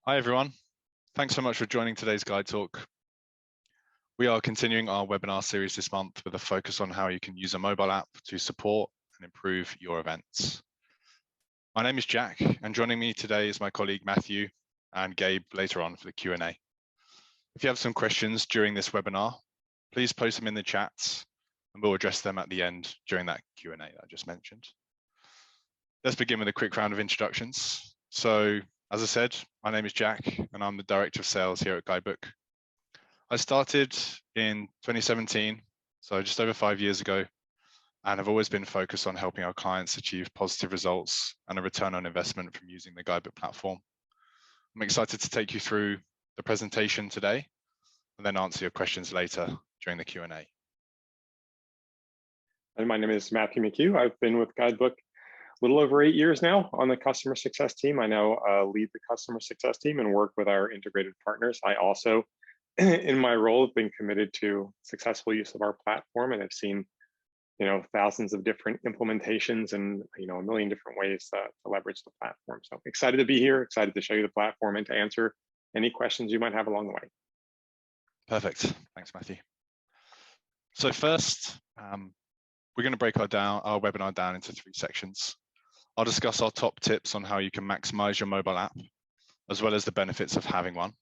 Hi everyone, thanks so much for joining today's GuideTalk. We are continuing our webinar series this month with a focus on how you can use a mobile app to support and improve your events. My name is Jack, and joining me today is my colleague Matthew and Gabe later on for the Q&A. If you have some questions during this webinar, please post them in the chats and we'll address them at the end during that Q&A that I just mentioned. Let's begin with a quick round of introductions. So, as I said, my name is Jack and I'm the Director of Sales here at Guidebook. I started in 2017, so just over 5 years ago, and have always been focused on helping our clients achieve positive results and a return on investment from using the Guidebook platform. I'm excited to take you through the presentation today and then answer your questions later during the Q&A. And my name is Matthew McHugh. I've been with Guidebook a little over 8 years now on the customer success team. I now lead the customer success team and work with our integrated partners. I also, in my role, have been committed to successful use of our platform, and I've seen, thousands of different implementations and a million different ways to leverage the platform. So excited to be here, excited to show you the platform and to answer any questions you might have along the way. Perfect. Thanks, Matthew. So first, we're going to break our webinar down into 3 sections. I'll discuss our top tips on how you can maximize your mobile app, as well as the benefits of having one.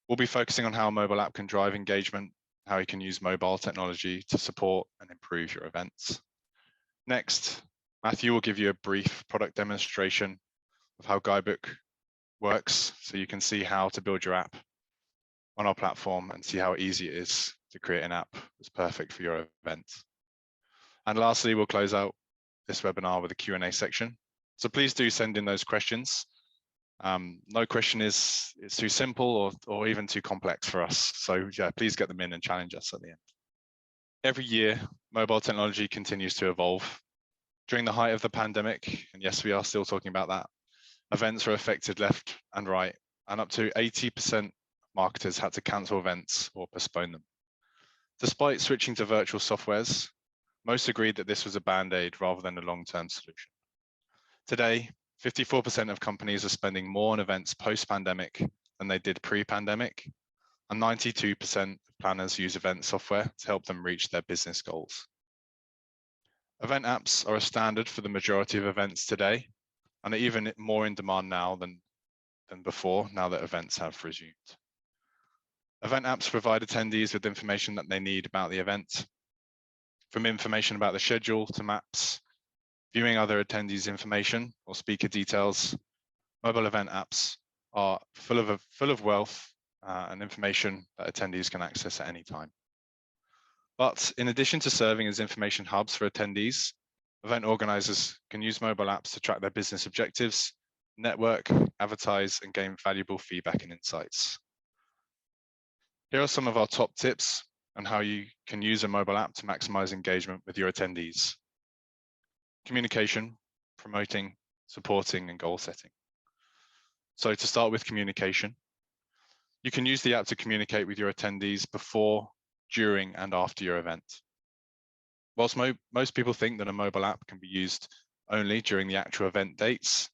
We'll be focusing on how a mobile app can drive engagement, how you can use mobile technology to support and improve your events. Next, Matthew will give you a brief product demonstration of how Guidebook works, so you can see how to build your app on our platform and see how easy it is to create an app that's perfect for your event. And lastly, we'll close out this webinar with a Q&A section. So please do send in those questions. No question is too simple or even too complex for us. So yeah, please get them in and challenge us at the end. Every year, mobile technology continues to evolve. During the height of the pandemic, and yes, we are still talking about that, events were affected left and right, and up to 80% of marketers had to cancel events or postpone them. Despite switching to virtual softwares, most agreed that this was a band-aid rather than a long-term solution. Today, 54% of companies are spending more on events post-pandemic than they did pre-pandemic, and 92% of planners use event software to help them reach their business goals. Event apps are a standard for the majority of events today, and are even more in demand now than before, now that events have resumed. Event apps provide attendees with information that they need about the event, from information about the schedule to maps, viewing other attendees' information or speaker details. Mobile event apps are full of wealth and information that attendees can access at any time. But in addition to serving as information hubs for attendees, event organizers can use mobile apps to track their business objectives, network, advertise, and gain valuable feedback and insights. Here are some of our top tips on how you can use a mobile app to maximize engagement with your attendees. Communication, promoting, supporting, and goal setting. So to start with communication, you can use the app to communicate with your attendees before, during, and after your event. Whilst most people think that a mobile app can be used only during the actual event dates,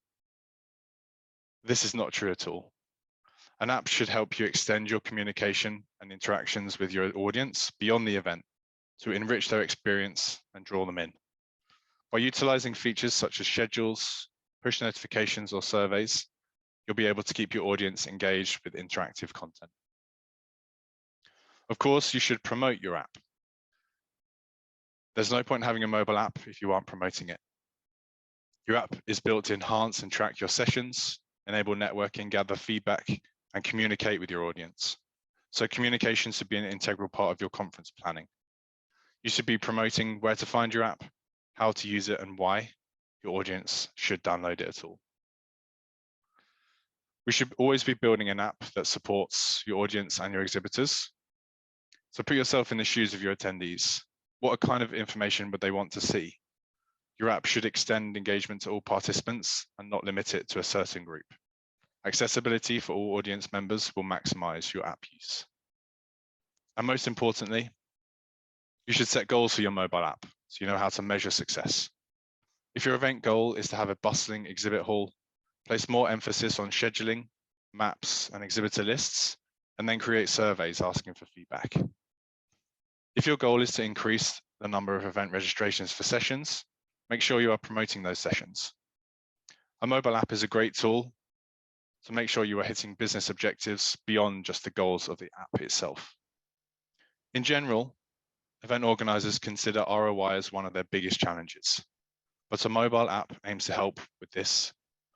this is not true at all. An app should help you extend your communication and interactions with your audience beyond the event to enrich their experience and draw them in. By utilizing features such as schedules, push notifications, or surveys, you'll be able to keep your audience engaged with interactive content. Of course, you should promote your app. There's no point having a mobile app if you aren't promoting it. Your app is built to enhance and track your sessions, enable networking, gather feedback, and communicate with your audience. So communication should be an integral part of your conference planning. You should be promoting where to find your app, how to use it, and why your audience should download it at all. We should always be building an app that supports your audience and your exhibitors. So put yourself in the shoes of your attendees. What kind of information would they want to see? Your app should extend engagement to all participants and not limit it to a certain group. Accessibility for all audience members will maximize your app use. And most importantly, you should set goals for your mobile app so you know how to measure success. If your event goal is to have a bustling exhibit hall, place more emphasis on scheduling, maps, and exhibitor lists, and then create surveys asking for feedback. If your goal is to increase the number of event registrations for sessions, make sure you are promoting those sessions. A mobile app is a great tool to make sure you are hitting business objectives beyond just the goals of the app itself. In general, event organizers consider ROI as one of their biggest challenges, but a mobile app aims to help with this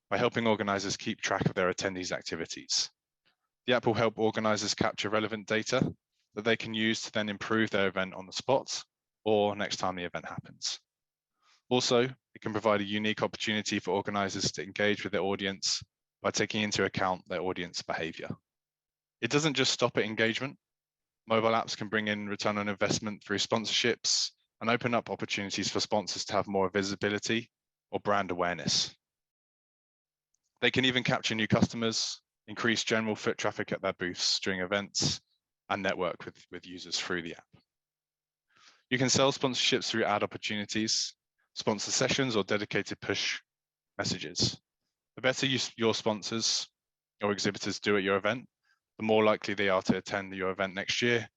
by helping organizers keep track of their attendees' activities. The app will help organizers capture relevant data that they can use to then improve their event on the spot or next time the event happens. Also, it can provide a unique opportunity for organizers to engage with their audience by taking into account their audience behavior. It doesn't just stop at engagement. Mobile apps can bring in return on investment through sponsorships and open up opportunities for sponsors to have more visibility or brand awareness. They can even capture new customers, increase general foot traffic at their booths during events, and network with users through the app. You can sell sponsorships through ad opportunities, sponsor sessions, or dedicated push messages. The better your sponsors or exhibitors do at your event, the more likely they are to attend your event next year,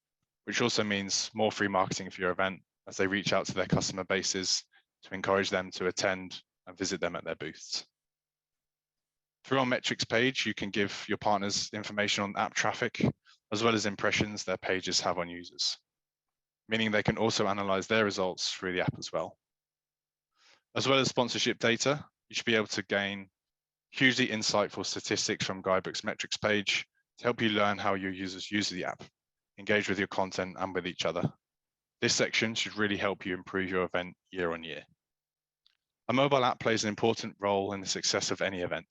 which also means more free marketing for your event as they reach out to their customer bases to encourage them to attend and visit them at their booths. Through our metrics page, you can give your partners information on app traffic, as well as impressions their pages have on users, meaning they can also analyze their results through the app as well. As well as sponsorship data, you should be able to gain hugely insightful statistics from Guidebook's metrics page to help you learn how your users use the app, engage with your content and with each other. This section should really help you improve your event year on year. A mobile app plays an important role in the success of any event.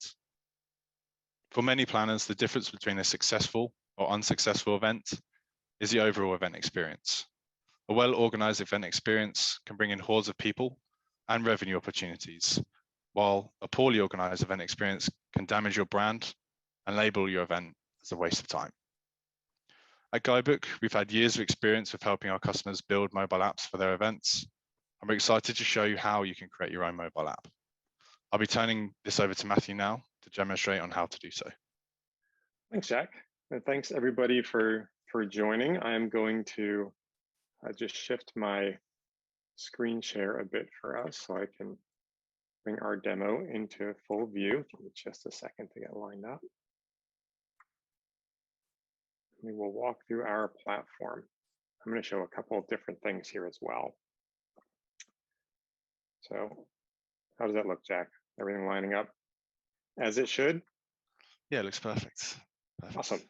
For many planners, the difference between a successful or unsuccessful event is the overall event experience. A well-organized event experience can bring in hordes of people and revenue opportunities, while a poorly organized event experience can damage your brand and label your event as a waste of time. At Guidebook, we've had years of experience with helping our customers build mobile apps for their events, and we're excited to show you how you can create your own mobile app. I'll be turning this over to Matthew now to demonstrate on how to do so. Thanks, Jack. And thanks everybody for joining. I am going to just shift my screen share a bit for us so I can bring our demo into full view. Give me just a second to get lined up. We will walk through our platform. I'm going to show a couple of different things here as well. So how does that look, Jack? Everything lining up as it should? Yeah, it looks perfect. Awesome.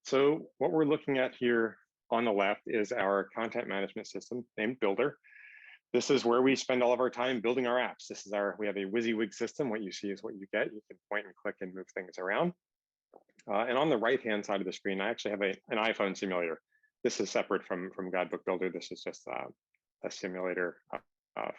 So what we're looking at here on the left is our content management system named Builder. This is where we spend all of our time building our apps. We have a WYSIWYG system. What you see is what you get. You can point and click and move things around. And on the right-hand side of the screen, I actually have an iPhone simulator. This is separate from Guidebook Builder. This is just a simulator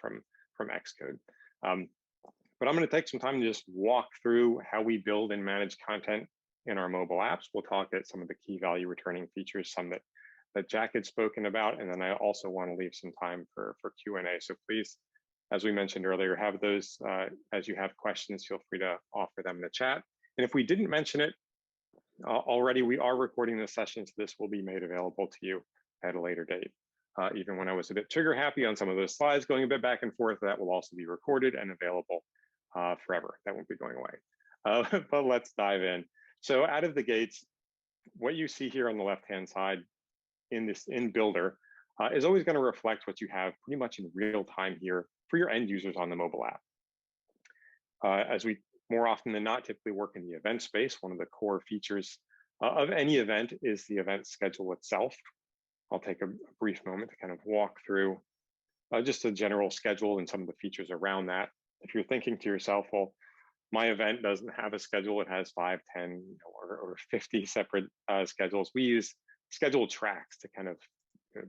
from Xcode. But I'm going to take some time to just walk through how we build and manage content in our mobile apps. We'll talk at some of the key value returning features, some that Jack had spoken about, and then I also want to leave some time for Q&A. So please, as we mentioned earlier, have those as you have questions, feel free to offer them in the chat. And if we didn't mention it already, we are recording this session, so this will be made available to you at a later date. Even when I was a bit trigger happy on some of those slides, going a bit back and forth, that will also be recorded and available forever. That won't be going away. But let's dive in. So out of the gates, what you see here on the left-hand side in Builder is always going to reflect what you have pretty much in real time here for your end users on the mobile app. As we more often than not typically work in the event space, one of the core features of any event is the event schedule itself. I'll take a brief moment to kind of walk through just a general schedule and some of the features around that. If you're thinking to yourself, well, my event doesn't have a schedule, it has 5, 10, or 50 separate schedules. We use schedule tracks to kind of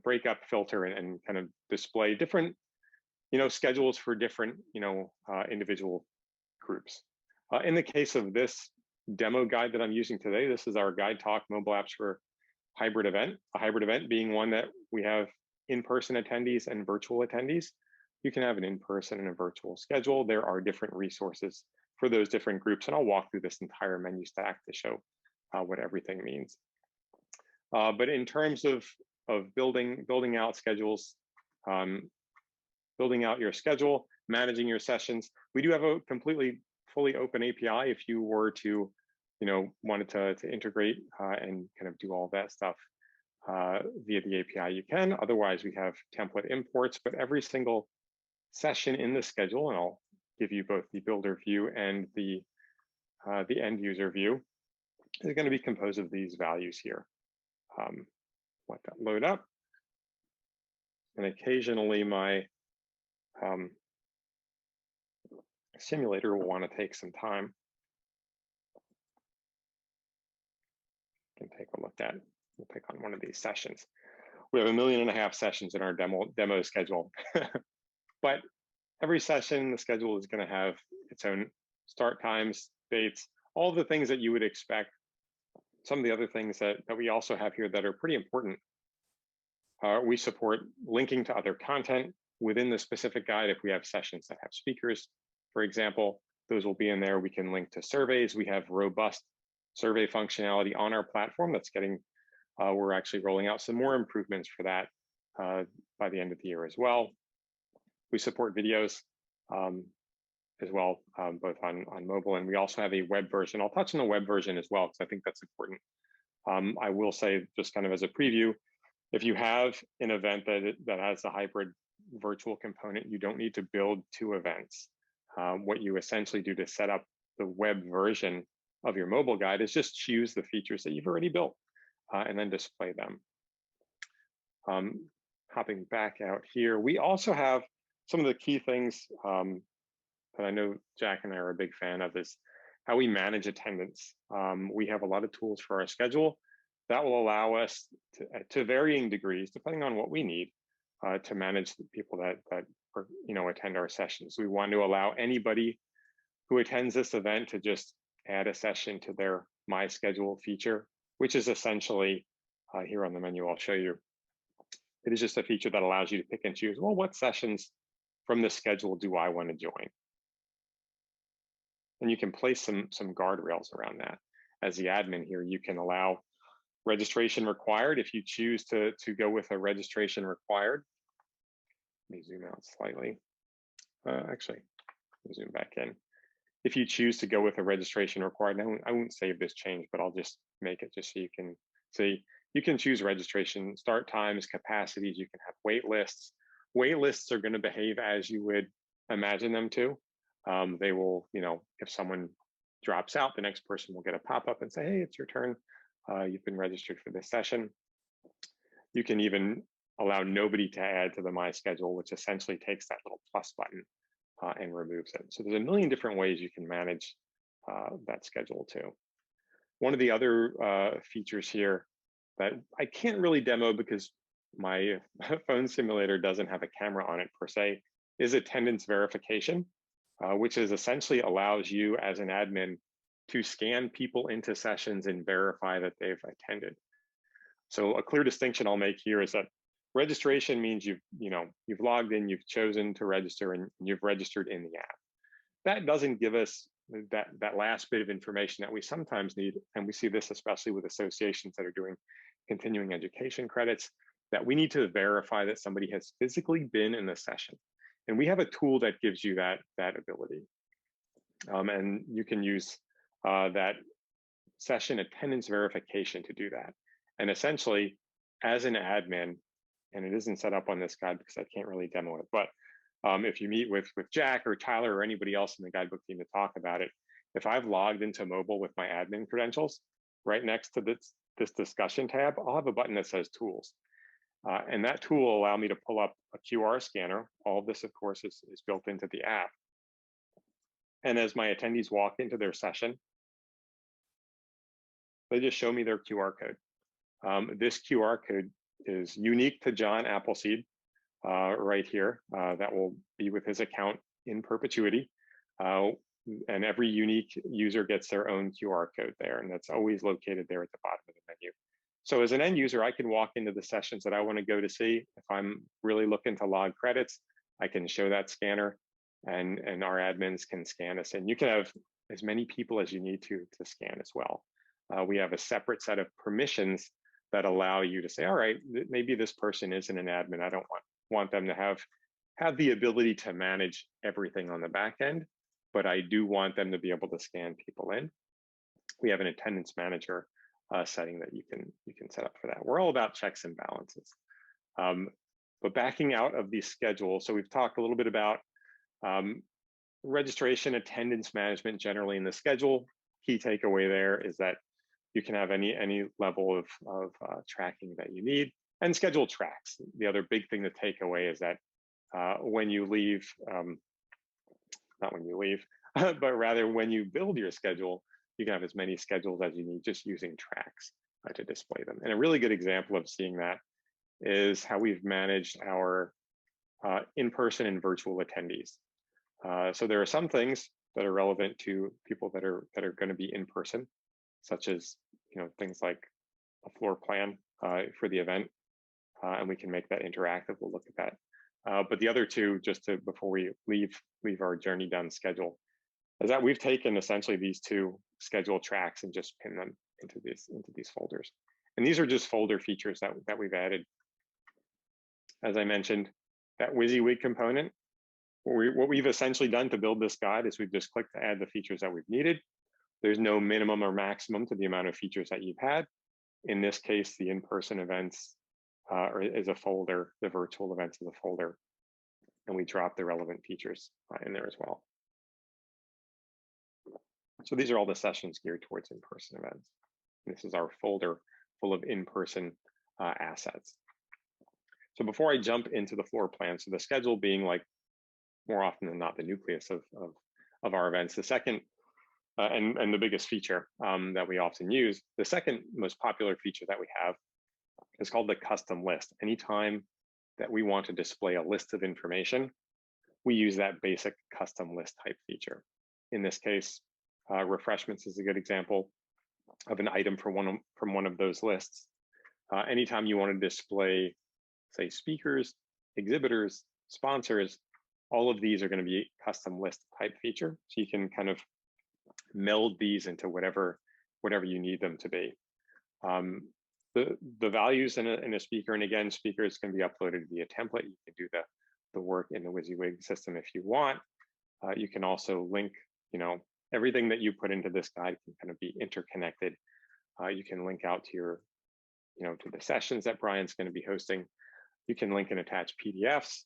break up, filter, and kind of display different, schedules for different, individual groups. In the case of this demo guide that I'm using today, this is our GuideTalk mobile apps for hybrid event. A hybrid event being one that we have in-person attendees and virtual attendees. You can have an in-person and a virtual schedule. There are different resources for those different groups. And I'll walk through this entire menu stack to show what everything means. But in terms of building out schedules, building out your schedule, managing your sessions, we do have a completely fully open API if you were to, wanted to integrate and kind of do all that stuff via the API, you can. Otherwise, we have template imports, but every single session in the schedule, and I'll give you both the builder view and the end user view, is going to be composed of these values here. Let that load up. And occasionally my simulator will want to take some time. Can take a look at, we'll pick on one of these sessions. We have 1.5 million sessions in our demo schedule. But every session in the schedule is going to have its own start times, dates, all the things that you would expect. Some of the other things that we also have here that are pretty important. We support linking to other content within the specific guide. If we have sessions that have speakers, for example, those will be in there. We can link to surveys. We have robust survey functionality on our platform that's getting, we're actually rolling out some more improvements for that by the end of the year as well. We support videos as well, both on mobile, and we also have a web version. I'll touch on the web version as well, because I think that's important. I will say, just kind of as a preview, if you have an event that has a hybrid virtual component, you don't need to build 2 events. What you essentially do to set up the web version of your mobile guide is just choose the features that you've already built and then display them. Hopping back out here, we also have some of the key things that I know Jack and I are a big fan of is how we manage attendance. We have a lot of tools for our schedule that will allow us to varying degrees, depending on what we need, to manage the people that attend our sessions. We want to allow anybody who attends this event to just add a session to their My Schedule feature, which is essentially here on the menu. I'll show you. It is just a feature that allows you to pick and choose, well, what sessions from the schedule do I want to join? And you can place some guardrails around that. As the admin here, you can allow registration required if you choose to go with a registration required. Let me zoom out slightly. Actually, zoom back in. If you choose to go with a registration required, I won't save this change, but I'll just make it just so you can see. You can choose registration start times, capacities. You can have wait lists. Wait lists are going to behave as you would imagine them to. They will, if someone drops out, the next person will get a pop-up and say, hey, it's your turn. You've been registered for this session. You can even allow nobody to add to the My Schedule, which essentially takes that little plus button and removes it. So there's a million different ways you can manage that schedule too. One of the other features here that I can't really demo because my phone simulator doesn't have a camera on it per se is attendance verification, which is essentially allows you as an admin to scan people into sessions and verify that they've attended. So a clear distinction I'll make here is that registration means you've logged in, you've chosen to register, and you've registered in the app. That doesn't give us that last bit of information that we sometimes need, and we see this especially with associations that are doing continuing education credits, that we need to verify that somebody has physically been in the session. And we have a tool that gives you that ability. And you can use that session attendance verification to do that. And essentially, as an admin, and it isn't set up on this guide because I can't really demo it, but if you meet with Jack or Tyler or anybody else in the Guidebook team to talk about it, if I've logged into mobile with my admin credentials, right next to this discussion tab, I'll have a button that says tools. And that tool will allow me to pull up a QR scanner. All of this, of course, is built into the app. And as my attendees walk into their session, they just show me their QR code. This QR code is unique to John Appleseed right here. That will be with his account in perpetuity. And every unique user gets their own QR code there, and that's always located there at the bottom of the menu. So as an end user, I can walk into the sessions that I want to go to see. If I'm really looking to log credits, I can show that scanner, and our admins can scan us in. You can have as many people as you need to scan as well. We have a separate set of permissions that allow you to say, all right, maybe this person isn't an admin. I don't want them to have the ability to manage everything on the back end, but I do want them to be able to scan people in. We have an attendance manager setting that you can set up for that. We're all about checks and balances. But backing out of these schedules, so we've talked a little bit about registration, attendance management generally in the schedule. Key takeaway there is that you can have any level of tracking that you need, and schedule tracks. The other big thing to take away is that when you leave, not when you leave, but rather when you build your schedule, you can have as many schedules as you need just using tracks to display them. And a really good example of seeing that is how we've managed our in-person and virtual attendees. So there are some things that are relevant to people that are going to be in person, such as things like a floor plan for the event, and we can make that interactive. We'll look at that. But the other two, just before we leave our journey down the schedule, is that we've taken essentially these two schedule tracks and just pinned them into these folders. And these are just folder features that we've added. As I mentioned, that WYSIWYG component, what we've essentially done to build this guide is we've just clicked to add the features that we've needed. There's no minimum or maximum to the amount of features that you've had. In this case, the in-person events is a folder, the virtual events is a folder, and we drop the relevant features in there as well. So these are all the sessions geared towards in-person events. This is our folder full of in-person assets. So before I jump into the floor plan, so the schedule being like more often than not the nucleus of our events, the second and the biggest feature that we often use, the second most popular feature that we have is called the custom list. Anytime that we want to display a list of information, we use that basic custom list type feature. In this case, refreshments is a good example of an item from one of those lists. Anytime you want to display, say, speakers, exhibitors, sponsors, all of these are going to be custom list type feature. So you can kind of meld these into whatever you need them to be. The values in a speaker, and again, speakers can be uploaded via template. You can do the work in the WYSIWYG system if you want. You can also link, everything that you put into this guide can kind of be interconnected. You can link out to your, to the sessions that Brian's going to be hosting. You can link and attach PDFs.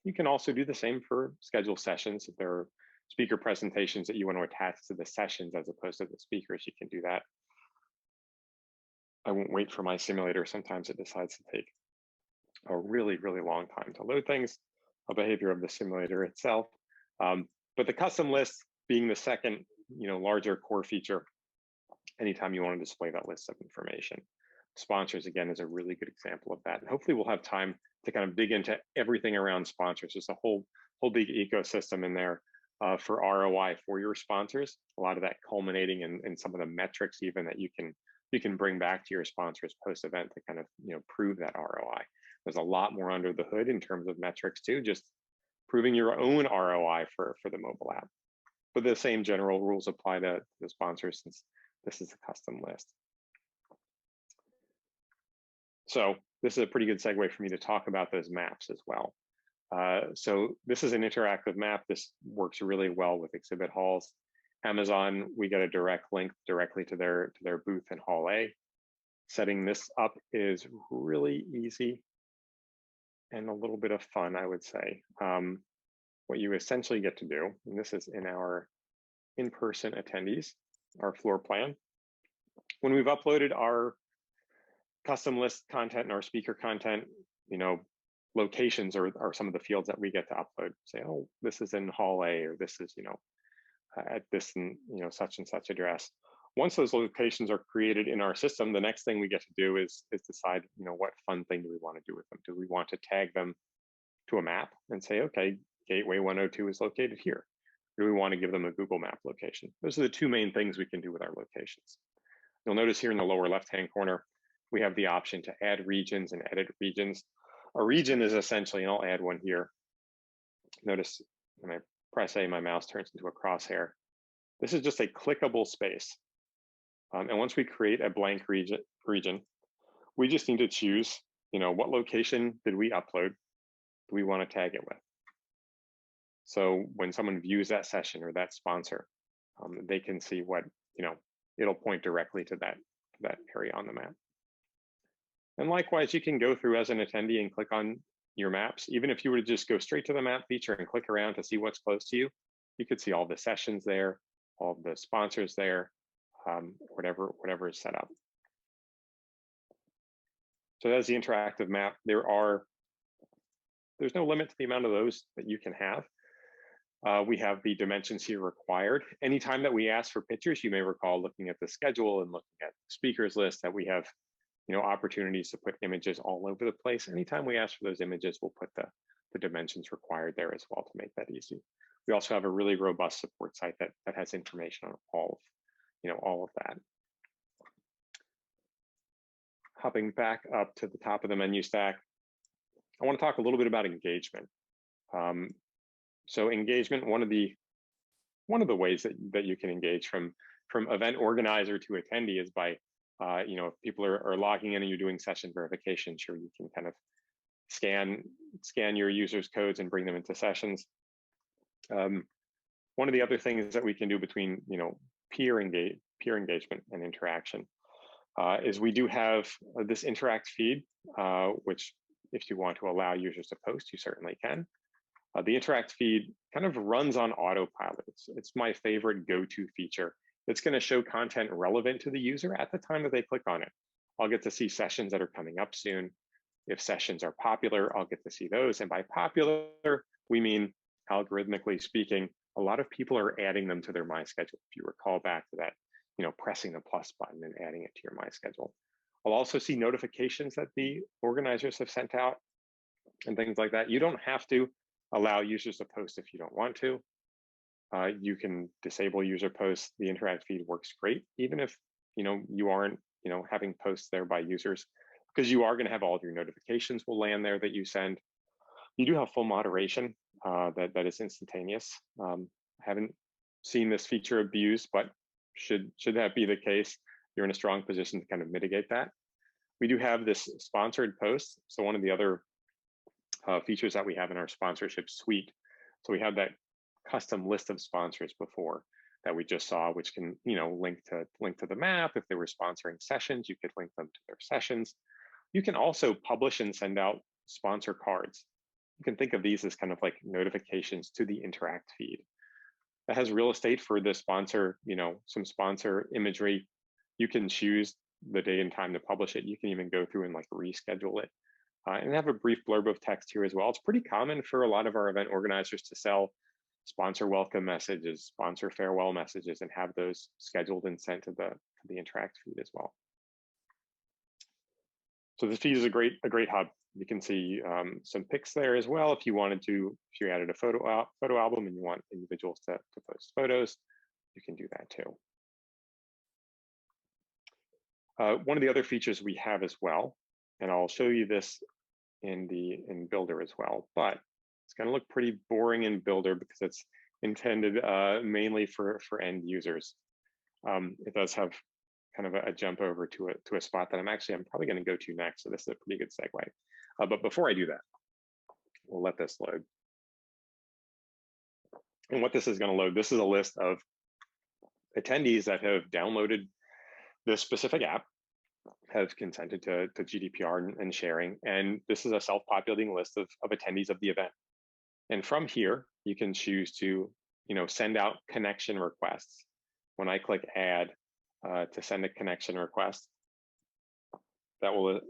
You can also do the same for schedule sessions. If there are speaker presentations that you want to attach to the sessions as opposed to the speakers, you can do that. I won't wait for my simulator. Sometimes it decides to take a really, really long time to load things, a behavior of the simulator itself. But the custom list being the second, larger core feature, anytime you want to display that list of information. Sponsors, again, is a really good example of that. And hopefully we'll have time to kind of dig into everything around sponsors. There's a whole big ecosystem in there for ROI for your sponsors. A lot of that culminating in some of the metrics even that you can bring back to your sponsors post-event to kind of prove that ROI. There's a lot more under the hood in terms of metrics too, just proving your own ROI for the mobile app. But the same general rules apply to the sponsors since this is a custom list. So this is a pretty good segue for me to talk about those maps as well. So this is an interactive map. This works really well with exhibit halls. Amazon, we get a direct link directly to their booth in Hall A. Setting this up is really easy and a little bit of fun, I would say. What you essentially get to do, and this is in our in-person attendees, our floor plan. When we've uploaded our custom list content and our speaker content, locations are some of the fields that we get to upload. Say, oh, this is in Hall A, or this is, at this and such and such address. Once those locations are created in our system, the next thing we get to do is decide, what fun thing do we want to do with them? Do we want to tag them to a map and say, okay, Gateway 102 is located here? Or do we want to give them a Google Map location? Those are the two main things we can do with our locations. You'll notice here in the lower left-hand corner, we have the option to add regions and edit regions. A region is essentially, and I'll add one here. Notice when I press A, my mouse turns into a crosshair. This is just a clickable space. And once we create a blank region, we just need to choose, what location did we upload? Do we want to tag it with? So when someone views that session or that sponsor, they can see what, it'll point directly to that area on the map. And likewise, you can go through as an attendee and click on your maps. Even if you were to just go straight to the map feature and click around to see what's close to you, you could see all the sessions there, all the sponsors there, whatever is set up. So that's the interactive map. There's no limit to the amount of those that you can have. We have the dimensions here required. Anytime that we ask for pictures, you may recall looking at the schedule and looking at the speakers list that we have, opportunities to put images all over the place. Anytime we ask for those images, we'll put the dimensions required there as well to make that easy. We also have a really robust support site that has information on all of that. Hopping back up to the top of the menu stack, I want to talk a little bit about engagement. So engagement, one of the ways that you can engage from event organizer to attendee is by, if people are logging in and you're doing session verification, sure, you can kind of scan your users' codes and bring them into sessions. One of the other things that we can do between, peer engagement and interaction is we do have this interact feed, which if you want to allow users to post, you certainly can. The interact feed kind of runs on autopilot. It's my favorite go-to feature. It's going to show content relevant to the user at the time that they click on it. I'll get to see sessions that are coming up soon. If sessions are popular, I'll get to see those. And by popular, we mean, algorithmically speaking, a lot of people are adding them to their My Schedule. If you recall back to that, pressing the plus button and adding it to your My Schedule. I'll also see notifications that the organizers have sent out and things like that. You don't have to allow users to post if you don't want to. You can disable user posts. The interact feed works great, even if you aren't having posts there by users, because you are going to have all of your notifications will land there that you send. You do have full moderation that is instantaneous. I haven't seen this feature abused, but should that be the case, you're in a strong position to kind of mitigate that. We do have this sponsored post. So one of the other features that we have in our sponsorship suite. So we have that custom list of sponsors before that we just saw, which can link to the map. If they were sponsoring sessions, you could link them to their sessions. You can also publish and send out sponsor cards. You can think of these as kind of like notifications to the interact feed. That has real estate for the sponsor, some sponsor imagery. You can choose the day and time to publish it. You can even go through and like reschedule it. And have a brief blurb of text here as well. It's pretty common for a lot of our event organizers to sell sponsor welcome messages, sponsor farewell messages, and have those scheduled and sent to the interact feed as well. So this feed is a great hub. You can see some pics there as well. If you added a photo album and you want individuals to post photos, you can do that too. One of the other features we have as well, and I'll show you this in Builder as well, but it's going to look pretty boring in Builder because it's intended mainly for end users. It does have kind of a jump over to a spot that I'm probably going to go to next. So this is a pretty good segue. But before I do that, we'll let this load. And what this is going to load, this is a list of attendees that have downloaded this specific app, have consented to GDPR and sharing. And this is a self-populating list of attendees of the event. And from here, you can choose to send out connection requests. When I click add to send a connection request, that will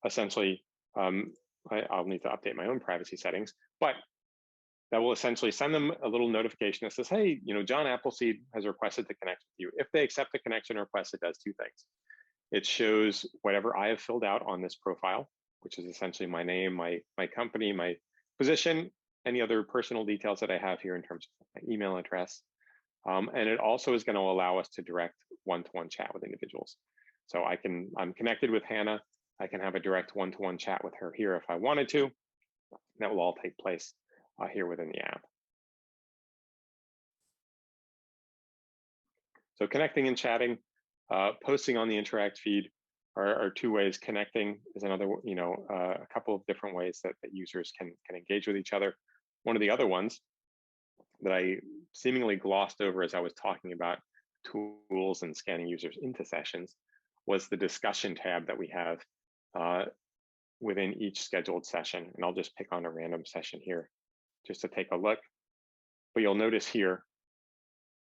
essentially, I'll need to update my own privacy settings, but that will essentially send them a little notification that says, hey, John Appleseed has requested to connect with you. If they accept the connection request, it does two things. It shows whatever I have filled out on this profile, which is essentially my name, my company, my position, any other personal details that I have here in terms of my email address. And it also is going to allow us to direct one-to-one chat with individuals. So I'm connected with Hannah. I can have a direct one-to-one chat with her here if I wanted to. That will all take place here within the app. So connecting and chatting, posting on the interact feed are two ways. Connecting is another, a couple of different ways that users can engage with each other. One of the other ones that I seemingly glossed over as I was talking about tools and scanning users into sessions was the discussion tab that we have within each scheduled session. And I'll just pick on a random session here just to take a look. But you'll notice here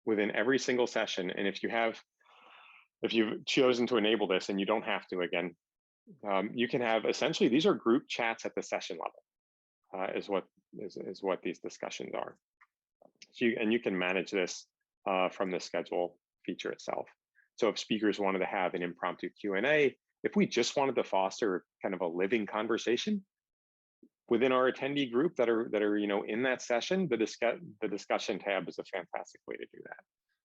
within every single session, and if you've chosen to enable this, and you don't have to again, you can have essentially, these are group chats at the session level, is what these discussions are. So you can manage this from the schedule feature itself. So if speakers wanted to have an impromptu Q&A, if we just wanted to foster kind of a living conversation within our attendee group that are in that session, the discussion tab is a fantastic way to do that.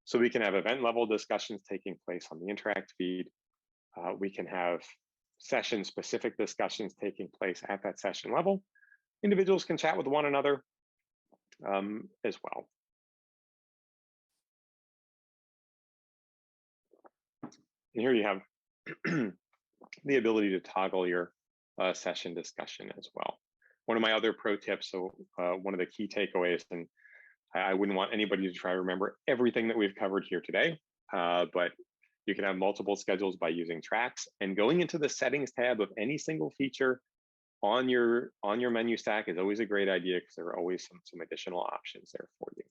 So we can have event level discussions taking place on the interact feed. We can have session specific discussions taking place at that session level. Individuals can chat with one another as well. And here you have the ability to toggle your session discussion as well. One of my other pro tips, so one of the key takeaways, and I wouldn't want anybody to try to remember everything that we've covered here today, but you can have multiple schedules by using tracks, and going into the settings tab of any single feature on your menu stack is always a great idea because there are always some additional options there for you.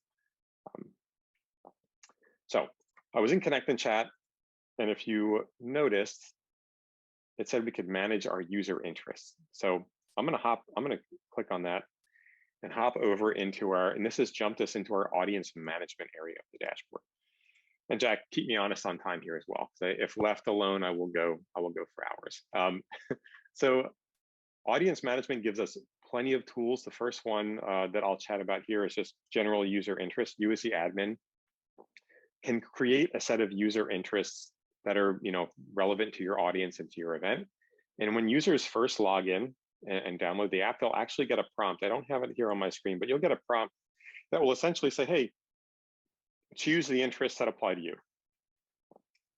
So I was in Connect and Chat, and if you noticed, it said we could manage our user interests. So I'm gonna click on that and hop over into and this has jumped us into our audience management area of the dashboard. And Jack, keep me honest on time here as well. So if left alone, I will go for hours. So audience management gives us plenty of tools. The first one that I'll chat about here is just general user interest. You as the admin can create a set of user interests that are relevant to your audience and to your event. And when users first log in and download the app, they'll actually get a prompt. I don't have it here on my screen, but you'll get a prompt that will essentially say, hey, choose the interests that apply to you.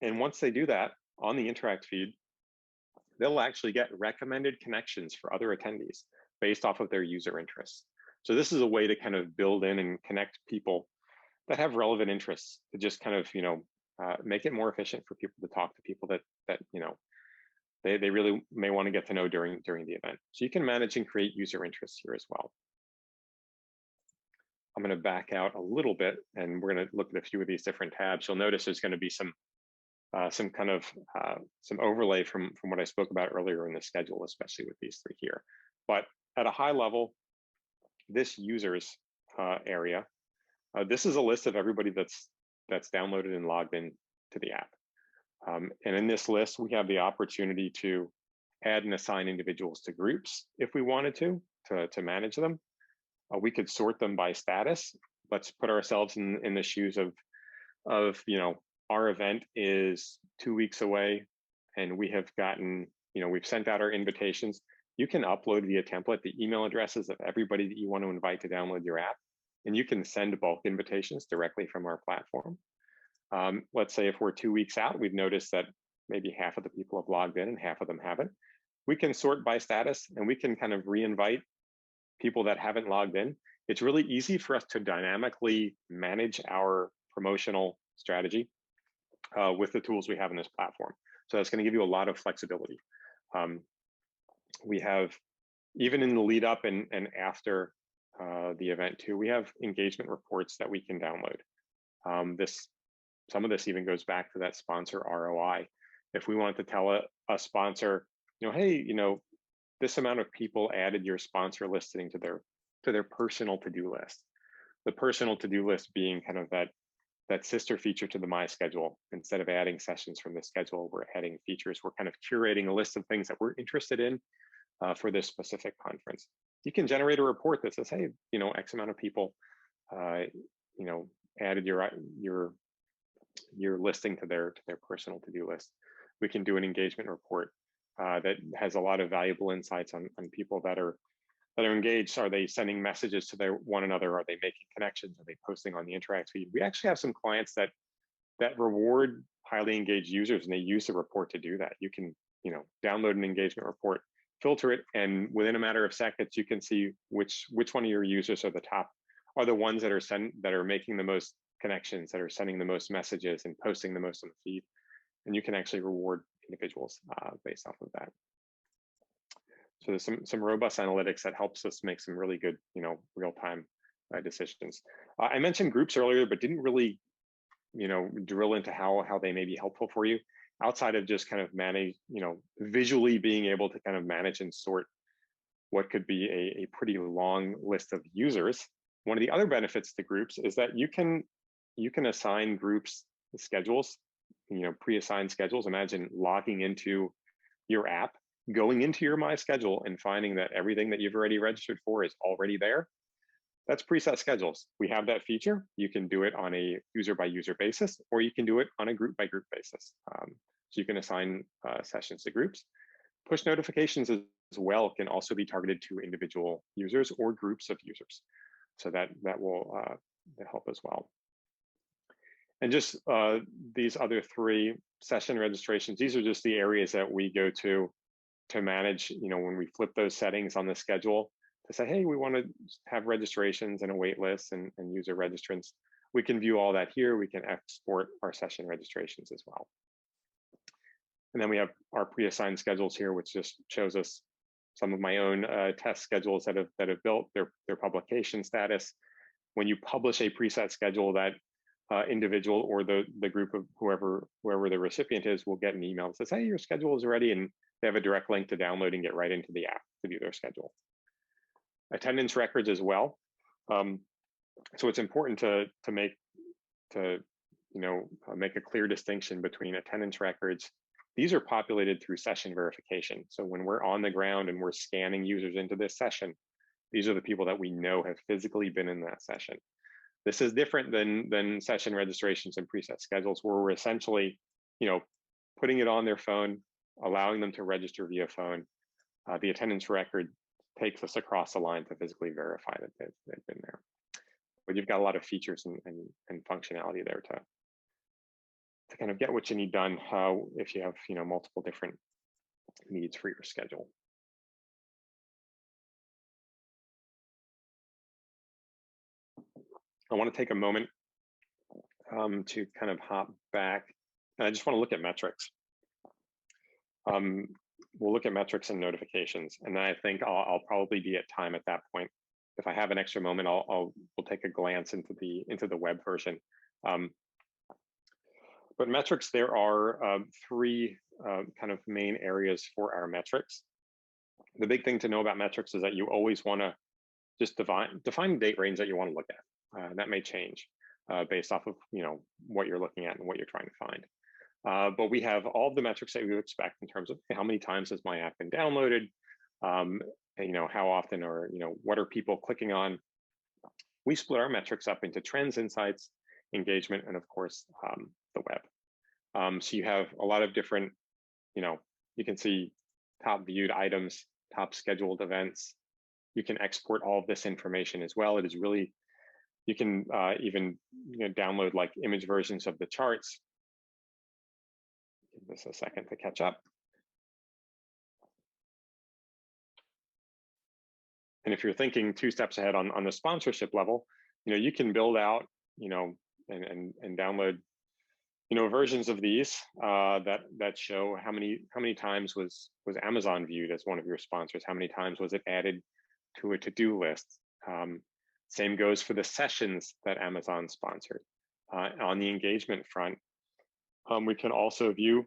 And once they do that on the interact feed, they'll actually get recommended connections for other attendees based off of their user interests. So this is a way to kind of build in and connect people that have relevant interests to just kind of, make it more efficient for people to talk to people that they really may want to get to know during the event. So you can manage and create user interests here as well. I'm going to back out a little bit, and we're going to look at a few of these different tabs. You'll notice there's going to be some overlay from what I spoke about earlier in the schedule, especially with these three here. But at a high level, this users area, this is a list of everybody that's downloaded and logged in to the app. And in this list, we have the opportunity to add and assign individuals to groups if we wanted to manage them. We could sort them by status. Let's put ourselves in the shoes of our event is 2 weeks away, and we have gotten, we've sent out our invitations. You can upload via template the email addresses of everybody that you want to invite to download your app, and you can send bulk invitations directly from our platform. Let's say if we're 2 weeks out, we've noticed that maybe half of the people have logged in and half of them haven't. We can sort by status, and we can kind of re-invite people that haven't logged in. It's really easy for us to dynamically manage our promotional strategy with the tools we have in this platform. So that's going to give you a lot of flexibility. We have, even in the lead up and after the event too, we have engagement reports that we can download. Some of this even goes back to that sponsor ROI. If we want to tell a sponsor, hey, this amount of people added your sponsor listing to their personal to-do list. The personal to-do list being kind of that sister feature to the My Schedule. Instead of adding sessions from the schedule, we're adding features. We're kind of curating a list of things that we're interested in for this specific conference. You can generate a report that says, hey, X amount of people, added your listing to their personal to-do list. We can do an engagement report that has a lot of valuable insights on people that are engaged. Are they sending messages to one another? Are they making connections? Are they posting on the interact feed? We actually have some clients that that reward highly engaged users, and they use the report to do that. You can, download an engagement report, filter it, and within a matter of seconds, you can see which one of your users are the ones that are making the most connections, that are sending the most messages and posting the most on the feed. And you can actually reward individuals based off of that. So there's some robust analytics that helps us make some really good, real-time decisions. I mentioned groups earlier, but didn't really, drill into how they may be helpful for you outside of just kind of manage, visually being able to kind of manage and sort what could be a pretty long list of users. One of the other benefits to groups is that you can assign groups schedules, pre-assigned schedules. Imagine logging into your app, going into your My Schedule and finding that everything that you've already registered for is already there. That's preset schedules. We have that feature. You can do it on a user by user basis, or you can do it on a group by group basis. So you can assign sessions to groups. Push notifications as well can also be targeted to individual users or groups of users. So that will help as well. And just these other 3 session registrations, these are just the areas that we go to manage, when we flip those settings on the schedule to say, hey, we want to have registrations and a wait list and user registrants. We can view all that here. We can export our session registrations as well. And then we have our pre-assigned schedules here, which just shows us some of my own test schedules that have built their publication status. When you publish a preset schedule, that individual or the group of whoever the recipient is will get an email that says, hey, your schedule is ready, and they have a direct link to download and get right into the app to view their schedule. Attendance records as well. So it's important to make a clear distinction between attendance records. These are populated through session verification. So when we're on the ground and we're scanning users into this session, these are the people that we know have physically been in that session. This is different than session registrations and preset schedules, where we're essentially, putting it on their phone, allowing them to register via phone. The attendance record takes us across the line to physically verify that they've been there. But you've got a lot of features and functionality there to kind of get what you need done if you have multiple different needs for your schedule. I want to take a moment to kind of hop back. And I just want to look at metrics. We'll look at metrics and notifications, and then I think I'll probably be at time at that point. If I have an extra moment, we'll take a glance into the web version. But metrics, there are 3 kind of main areas for our metrics. The big thing to know about metrics is that you always want to just define the date range that you want to look at. That may change based off of what you're looking at and what you're trying to find. But we have all of the metrics that we would expect in terms of how many times has my app been downloaded, how often, or what are people clicking on. We split our metrics up into trends, insights, engagement, and of course the web. So you have a lot of different, you can see top viewed items, top scheduled events. You can export all of this information as well. It is really, you can even download like image versions of the charts. Give this a second to catch up. And if you're thinking 2 steps ahead on the sponsorship level, you can build out, and download, versions of these that show how many times was Amazon viewed as one of your sponsors, how many times was it added to a to-do list. Same goes for the sessions that Amazon sponsored. On the engagement front, we can also view,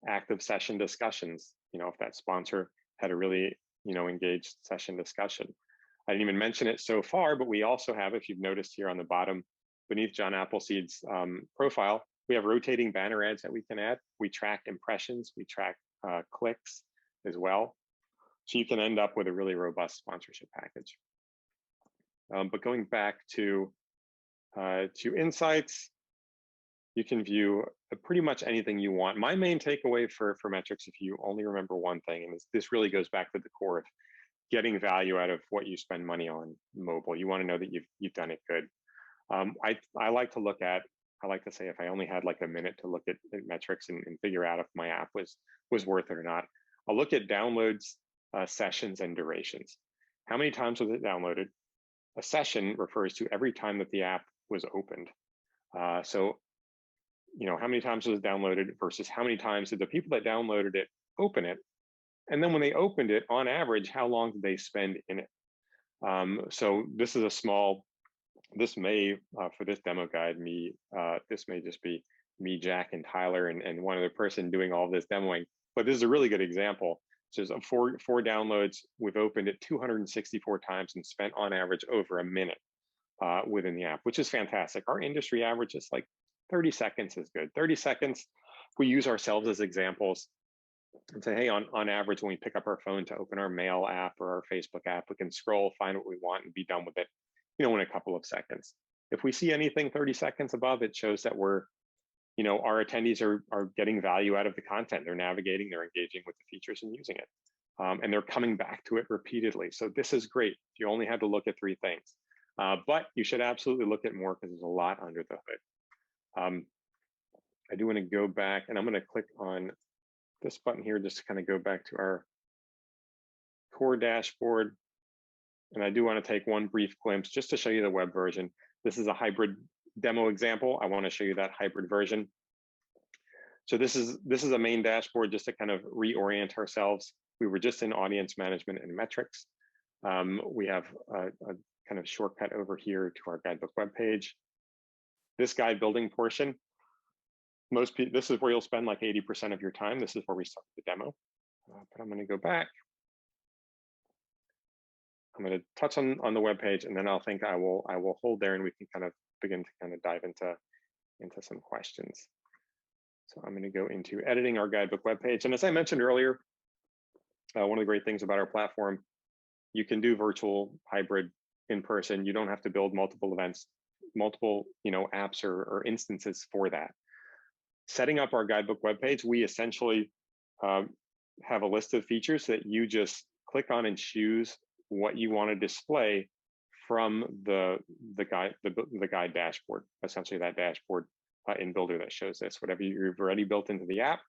active session discussions, if that sponsor had a really, engaged session discussion. I didn't even mention it so far, but we also have, if you've noticed here on the bottom, beneath John Appleseed's profile, we have rotating banner ads that we can add. We track impressions, we track clicks as well. So you can end up with a really robust sponsorship package. But going back to insights, you can view pretty much anything you want. My main takeaway for metrics, if you only remember one thing, and this really goes back to the core of getting value out of what you spend money on mobile. You want to know that you've done it good. I like to look at I like to say if I only had like a minute to look at metrics and figure out if my app was worth it or not, I'll look at downloads, sessions, and durations. How many times was it downloaded? A session refers to every time that the app was opened. So, how many times was it downloaded versus how many times did the people that downloaded it open it? And then when they opened it, on average, how long did they spend in it? So this is a small, this may, for this demo guide, this may just be me, Jack, and Tyler, and one other person doing all this demoing, but this is a really good example. So there's four downloads. We've opened it 264 times and spent on average over a minute within the app, which is fantastic. Our industry average is like 30 seconds is good. 30 seconds, we use ourselves as examples and say, hey, on average, when we pick up our phone to open our mail app or our Facebook app, we can scroll, find what we want, and be done with it, in a couple of seconds. If we see anything 30 seconds above, it shows that our attendees are getting value out of the content. They're navigating, they're engaging with the features and using it. And they're coming back to it repeatedly. So this is great. You only had to look at 3 things. But you should absolutely look at more because there's a lot under the hood. I do want to go back, and I'm going to click on this button here just to kind of go back to our core dashboard. And I do want to take one brief glimpse just to show you the web version. This is a hybrid demo example. I want to show you that hybrid version. So this is a main dashboard just to kind of reorient ourselves. We were just in audience management and metrics. We have a kind of shortcut over here to our Guidebook webpage. This guide building portion, this is where you'll spend like 80% of your time. This is where we start the demo. But I'm going to go back. I'm going to touch on the web page, and then I will hold there, and we can kind of begin to kind of dive into some questions. So I'm going to go into editing our Guidebook web page. And as I mentioned earlier, one of the great things about our platform, you can do virtual, hybrid, in person. You don't have to build multiple events, multiple apps or instances for that. Setting up our Guidebook web page, we essentially have a list of features that you just click on and choose what you want to display from the guide dashboard, essentially that dashboard in Builder that shows this. Whatever you've already built into the app,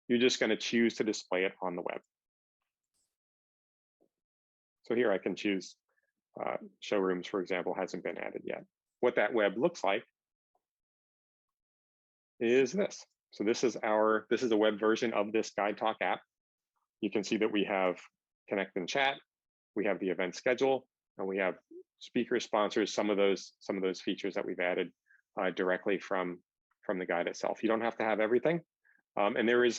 you're just going to choose to display it on the web. So here I can choose showrooms, for example, hasn't been added yet. What that web looks like is this. So this is a web version of this GuideTalk app. You can see that we have Connect and Chat, we have the event schedule, and we have speaker sponsors, some of those features that we've added directly from the guide itself. You don't have to have everything. And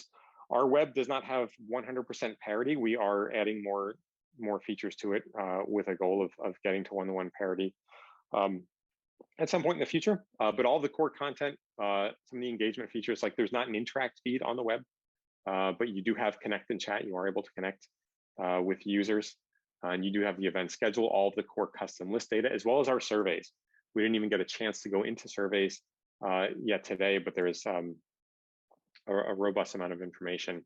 our web does not have 100% parity. We are adding more features to it with a goal of getting to 1-to-1 parity at some point in the future. But all the core content, some of the engagement features, like there's not an interact feed on the web, but you do have Connect and Chat. You are able to connect with users. And you do have the event schedule, all of the core custom list data, as well as our surveys. We didn't even get a chance to go into surveys yet today, but there is a robust amount of information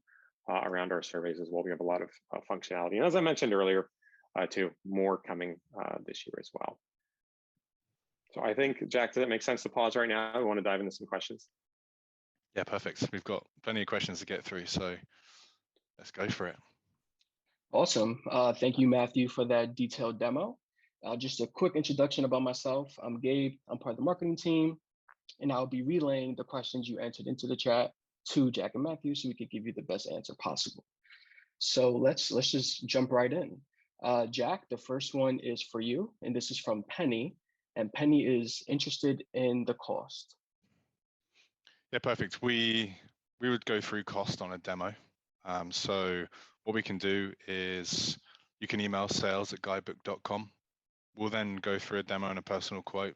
around our surveys as well. We have a lot of functionality. And as I mentioned earlier, too, more coming this year as well. So I think, Jack, does it make sense to pause right now? I want to dive into some questions. Yeah, perfect. We've got plenty of questions to get through, so let's go for it. Awesome. Thank you, Matthew, for that detailed demo. Just a quick introduction about myself. I'm Gabe. I'm part of the marketing team, and I'll be relaying the questions you entered into the chat to Jack and Matthew so we can give you the best answer possible. So let's just jump right in. Jack, the first one is for you, and this is from Penny, and Penny is interested in the cost. Yeah, perfect. We would go through cost on a demo. So what we can do is you can email sales@guidebook.com. We'll then go through a demo and a personal quote.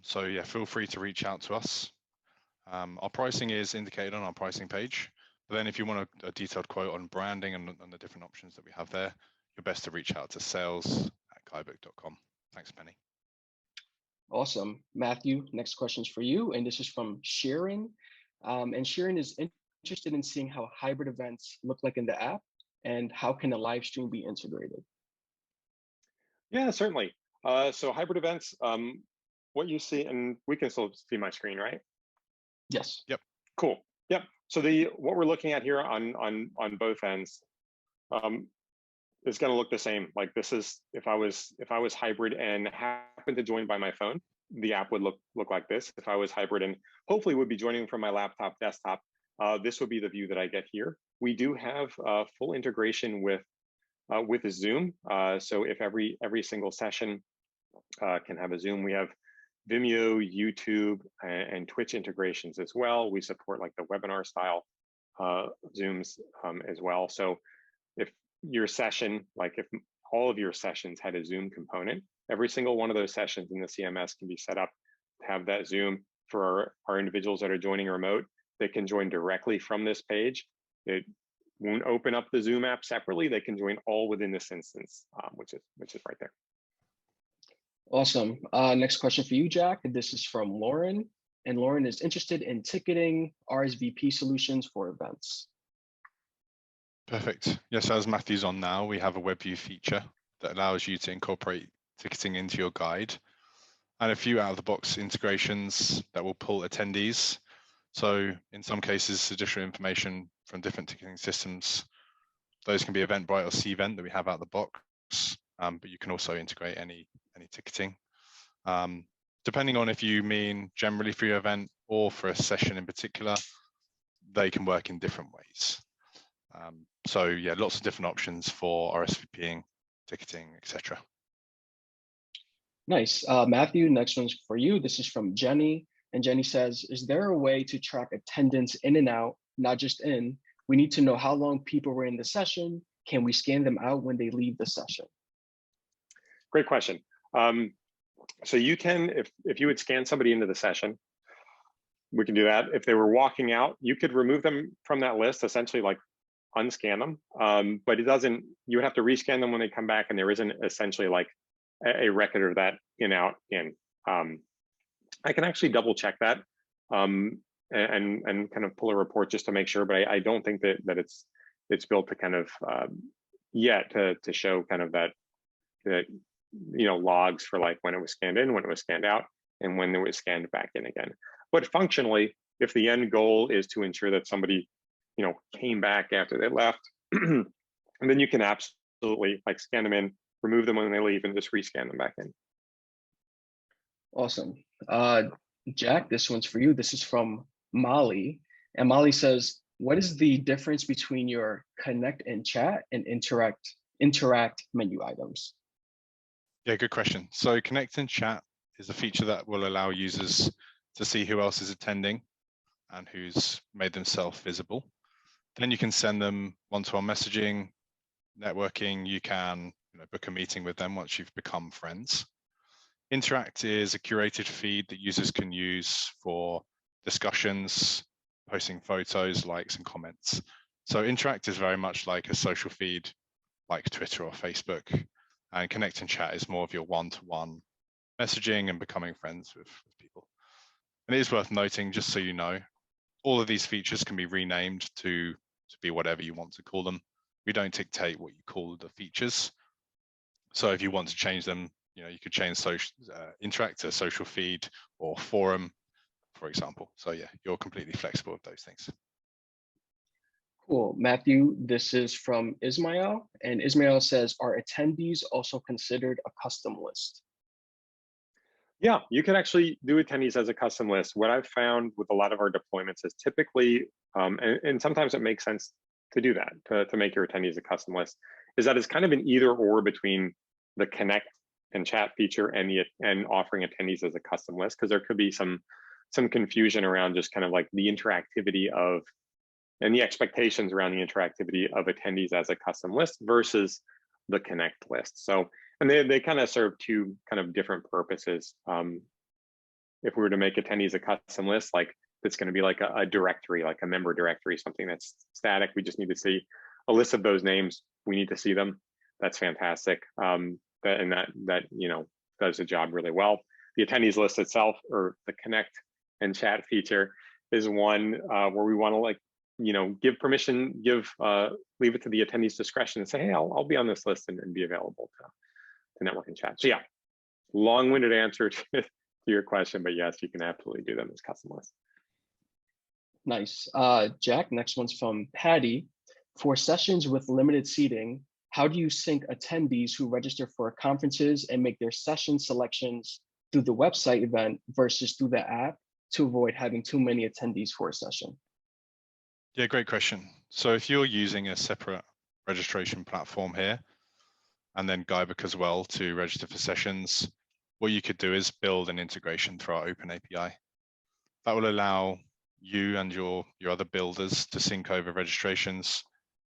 So yeah, feel free to reach out to us. Our pricing is indicated on our pricing page. But then if you want a detailed quote on branding and the different options that we have there, you're best to reach out to sales@guidebook.com. Thanks, Penny. Awesome. Matthew, next question's for you, and this is from Sharon. And Sharon is interested in seeing how hybrid events look like in the app and how can a live stream be integrated? Yeah, certainly. So hybrid events, what you see, and we can still see my screen, right? Yes. Yep. Cool. Yep. So what we're looking at here on both ends is going to look the same. Like this is if I was hybrid and happened to join by my phone, the app would look like this. If I was hybrid and hopefully would be joining from my laptop desktop, this would be the view that I get here. We do have full integration with Zoom. So if every single session can have a Zoom, we have Vimeo, YouTube, and Twitch integrations as well. We support like the webinar style Zooms as well. So if your session, like if all of your sessions had a Zoom component, every single one of those sessions in the CMS can be set up to have that Zoom for our individuals that are joining remote. They can join directly from this page. It won't open up the Zoom app separately. They can join all within this instance, which is right there. Awesome. Next question for you, Jack. This is from Lauren, and Lauren is interested in ticketing RSVP solutions for events. Perfect. Yes, as Matthew's on now, we have a web view feature that allows you to incorporate ticketing into your guide, and a few out-of-the-box integrations that will pull attendees. So in some cases, additional information from different ticketing systems. Those can be Eventbrite or Cvent that we have out of the box, but you can also integrate any ticketing. Depending on if you mean generally for your event or for a session in particular, they can work in different ways. So yeah, lots of different options for RSVPing, ticketing, etc. Nice. Matthew, next one's for you. This is from Jenny. And Jenny says, is there a way to track attendance in and out, not just in? We need to know how long people were in the session. Can we scan them out when they leave the session? Great question. So you can, if you would scan somebody into the session, we can do that. If they were walking out, you could remove them from that list, essentially like unscan them. But it doesn't, you would have to rescan them when they come back, and there isn't essentially like a record of that in, out, in. I can actually double check that and kind of pull a report just to make sure, but I don't think that it's built to kind of yet to show kind of that logs for like when it was scanned in, when it was scanned out, and when it was scanned back in again. But functionally, if the end goal is to ensure that somebody came back after they left, and then you can absolutely like scan them in, remove them when they leave, and just rescan them back in. Awesome. Jack, this one's for you. This is from Molly. And Molly says, what is the difference between your connect and chat and interact menu items? Yeah, good question. So connect and chat is a feature that will allow users to see who else is attending and who's made themselves visible. Then you can send them one-to-one messaging, networking. You can book a meeting with them once you've become friends. Interact is a curated feed that users can use for discussions, posting photos, likes, and comments. So Interact is very much like a social feed like Twitter or Facebook, and Connect and Chat is more of your one-to-one messaging and becoming friends with people. And it is worth noting, just so you know, all of these features can be renamed to be whatever you want to call them. We don't dictate what you call the features. So if you want to change them, you could change Interact to social feed or forum, for example. So yeah, you're completely flexible with those things. Cool. Matthew, this is from Ismail, and Ismail says, are attendees also considered a custom list? Yeah, you can actually do attendees as a custom list. What I've found with a lot of our deployments is typically, and sometimes it makes sense to do that, to make your attendees a custom list, is that it's kind of an either or between the connect and chat feature and offering attendees as a custom list, because there could be some confusion around just kind of like the interactivity of and the expectations around the interactivity of attendees as a custom list versus the connect list. So, and they kind of serve two kind of different purposes. If we were to make attendees a custom list, like it's going to be like a directory, like a member directory, something that's static. We just need to see a list of those names. We need to see them. That's fantastic. That does the job really well. The attendees list itself, or the connect and chat feature, is one where we want to give permission, leave it to the attendees' discretion and say, hey, I'll be on this list and be available to network and chat. So yeah, long-winded answer to your question, but yes, you can absolutely do them as custom lists. Nice. Jack, next one's from Patty. For sessions with limited seating, how do you sync attendees who register for conferences and make their session selections through the website event versus through the app to avoid having too many attendees for a session? Yeah, great question. So if you're using a separate registration platform here, and then Guidebook as well to register for sessions, what you could do is build an integration through our open API. That will allow you and your other builders to sync over registrations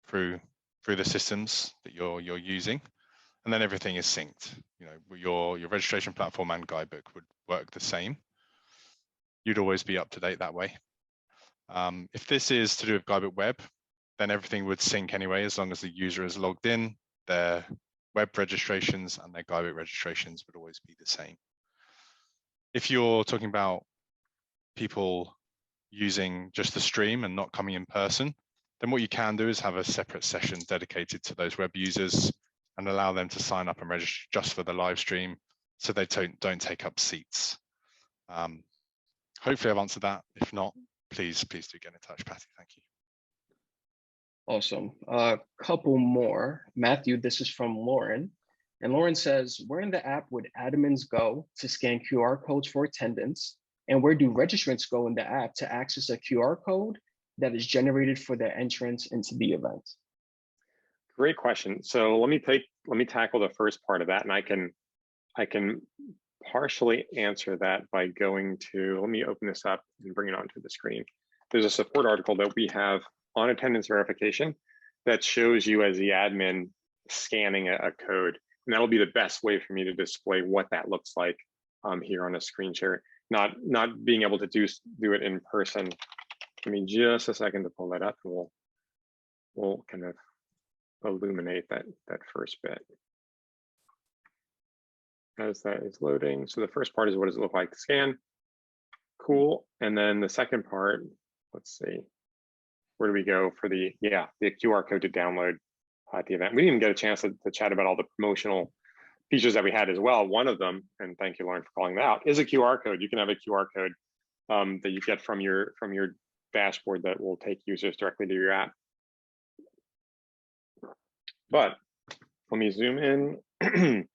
through the systems that you're using, and then everything is synced. You know, your registration platform and Guidebook would work the same. You'd always be up to date that way. If this is to do with Guidebook Web, then everything would sync anyway, as long as the user is logged in. Their web registrations and their Guidebook registrations would always be the same. If you're talking about people using just the stream and not coming in person, then what you can do is have a separate session dedicated to those web users and allow them to sign up and register just for the live stream, so they don't take up seats. Hopefully I've answered that. If not, please do get in touch, Patty. Thank you. Awesome. A couple more. Matthew, this is from Lauren. And Lauren says, where in the app would admins go to scan QR codes for attendance? And where do registrants go in the app to access a QR code that is generated for their entrance into the event? Great question. So let me tackle the first part of that, and I can partially answer that by going to, let me open this up and bring it onto the screen. There's a support article that we have on attendance verification that shows you as the admin scanning a code. And that'll be the best way for me to display what that looks like here on a screen share. Not being able to do it in person. Give me just a second to pull that up, and we'll kind of illuminate that first bit as that is loading. So the first part is, what does it look like to scan? Cool. And then the second part, let's see, where do we go for the QR code to download at the event? We didn't even get a chance to chat about all the promotional features that we had as well. One of them, and thank you, Lauren, for calling that out, is a QR code. You can have a QR code that you get from your dashboard that will take users directly to your app. But let me zoom in.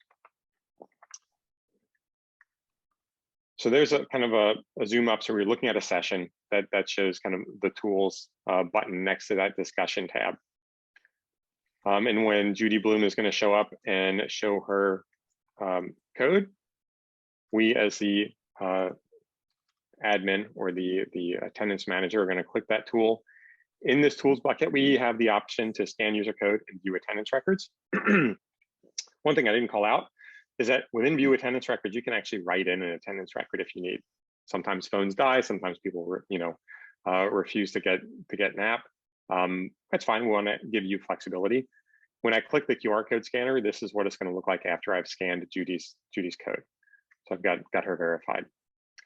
So there's a kind of a zoom up. So we're looking at a session that shows kind of the tools button next to that discussion tab. And when Judy Bloom is going to show up and show her code, we as the admin or the attendance manager are going to click that tool. In this tools bucket, we have the option to scan user code and view attendance records. One thing I didn't call out is that within view attendance records, you can actually write in an attendance record if you need. Sometimes phones die, sometimes people refuse to get an app. That's fine. We want to give you flexibility. When I click the QR code scanner, this is what it's going to look like after I've scanned Judy's code. So I've got her verified.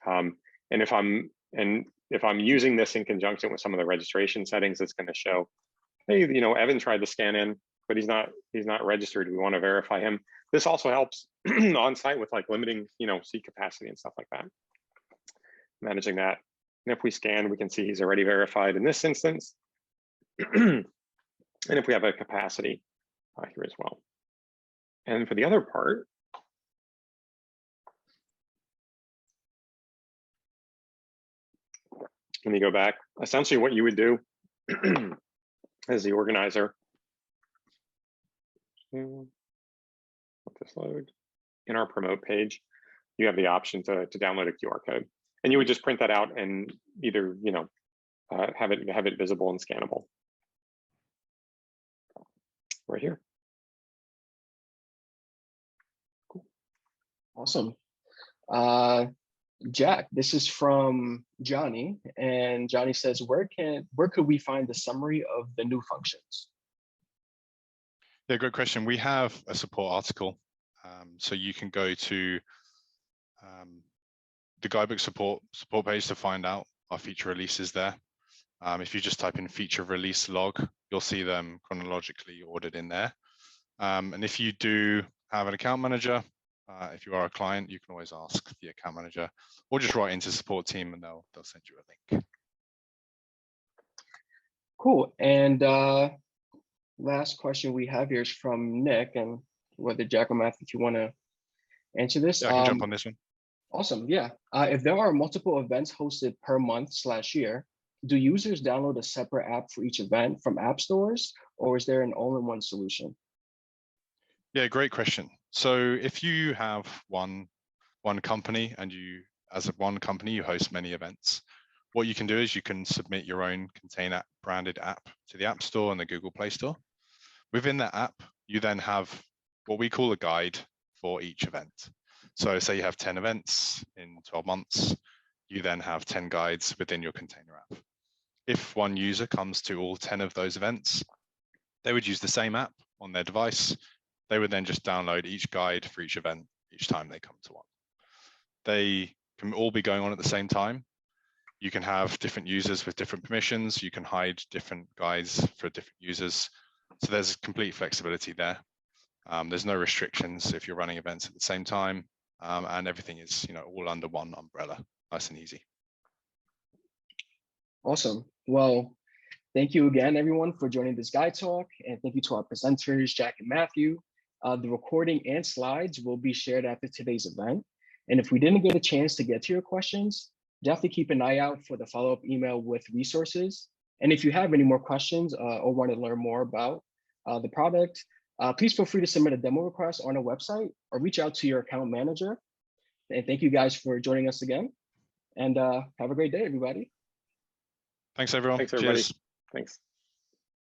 And if I'm using this in conjunction with some of the registration settings, it's going to show, hey, Evan tried to scan in, but he's not registered. We want to verify him. This also helps on site with like limiting, seat capacity and stuff like that. Managing that. And if we scan, we can see he's already verified in this instance. And if we have a capacity here as well. And for the other part, let me go back. Essentially what you would do as the organizer, let this load. In our promote page, you have the option to download a QR code, and you would just print that out and either have it visible and scannable right here. Cool. Awesome. Jack, this is from Johnny, and Johnny says, where could we find the summary of the new functions? Yeah, great question. We have a support article. So you can go to the Guidebook support page to find out our feature releases there. If you just type in feature release log, you'll see them chronologically ordered in there. And if you do have an account manager, If you are a client, you can always ask the account manager or just write into support team and they'll send you a link. Cool. And last question we have here is from Nick, and whether Jack or Matthew, if you want to answer this. Yeah, I can jump on this one. Awesome. Yeah. If there are multiple events hosted per month/year, do users download a separate app for each event from app stores, or is there an all-in-one solution? Yeah, great question. So if you have one company and as one company, you host many events, what you can do is you can submit your own container branded app to the App Store and the Google Play Store. Within that app, you then have what we call a guide for each event. So say you have 10 events in 12 months, you then have 10 guides within your container app. If one user comes to all 10 of those events, they would use the same app on their device. They would then just download each guide for each event each time they come to one. They can all be going on at the same time. You can have different users with different permissions. You can hide different guides for different users. So there's complete flexibility there. There's no restrictions if you're running events at the same time, and everything is all under one umbrella, nice and easy. Awesome. Well, thank you again, everyone, for joining this Guide Talk, and thank you to our presenters, Jack and Matthew. The recording and slides will be shared after today's event. And if we didn't get a chance to get to your questions, definitely keep an eye out for the follow-up email with resources. And if you have any more questions or want to learn more about the product, please feel free to submit a demo request on our website or reach out to your account manager. And thank you guys for joining us again. And have a great day, everybody. Thanks, everyone. Thanks, everybody. Cheers. Thanks.